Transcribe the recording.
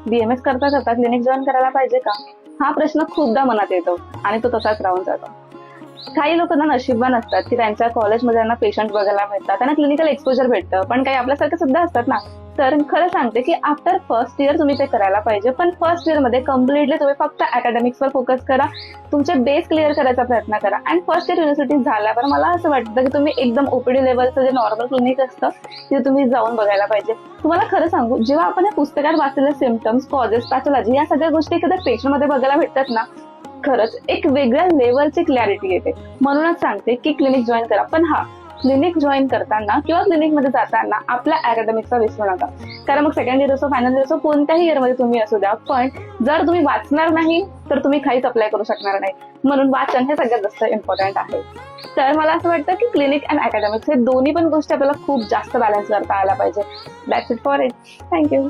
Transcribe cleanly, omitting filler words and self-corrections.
BMS करता करता clinic join करायला पाहिजे का? हा प्रश्न खूपदा मनात येतो आणि तो तसाच राहून जातो. काही लोकांना नशीबवान असतात की त्यांच्या कॉलेजमध्ये त्यांना पेशंट बघायला भेटतात, त्यांना क्लिनिकल एक्सपोजर भेटतं. पण काही आपल्यासारखे सुद्धा असतात ना. तर खरं सांगते की आफ्टर फर्स्ट इयर तुम्ही ते करायला पाहिजे. पण फर्स्ट इयर मध्ये कम्प्लिटली तुम्ही फक्त अकॅडमिक्सवर फोकस करा, तुमचे बेस क्लिअर करायचा प्रयत्न करा. आणि फर्स्ट इयर युनिव्हर्सिटी झाल्यावर मला असं वाटतं की तुम्ही एकदम ओपीडी लेवलचं जे नॉर्मल क्लिनिक असतं तिथे तुम्ही जाऊन बघायला पाहिजे. तुम्हाला खरं सांगू, जेव्हा आपण या पुस्तकात वाचलेले सिम्पटम्स, कॉजेस, पॅथॉलॉजी या सगळ्या गोष्टी एखाद्या पेशंटमध्ये बघायला भेटतात ना, खरंच एक वेगळ्या लेवलची क्लॅरिटी येते. म्हणूनच सांगते की क्लिनिक जॉईन करा. पण हा, क्लिनिक जॉईन करताना किंवा क्लिनिकमध्ये जाताना आपल्या अकॅडमिकचा विसरू नका. कारण मग सेकंड इयर असो, फायनल इयर असो, कोणत्याही इयरमध्ये तुम्ही असू द्या, पण जर तुम्ही वाचणार नाही तर तुम्ही काहीच अप्लाय करू शकणार नाही. म्हणून वाचन हे सगळ्यात जास्त इम्पॉर्टंट आहे. तर मला असं वाटतं की क्लिनिक अँड अकॅडमिक्स हे दोन्ही पण गोष्टी आपल्याला खूप जास्त बॅलन्स करता आल्या पाहिजे. That's it for it. Thank you.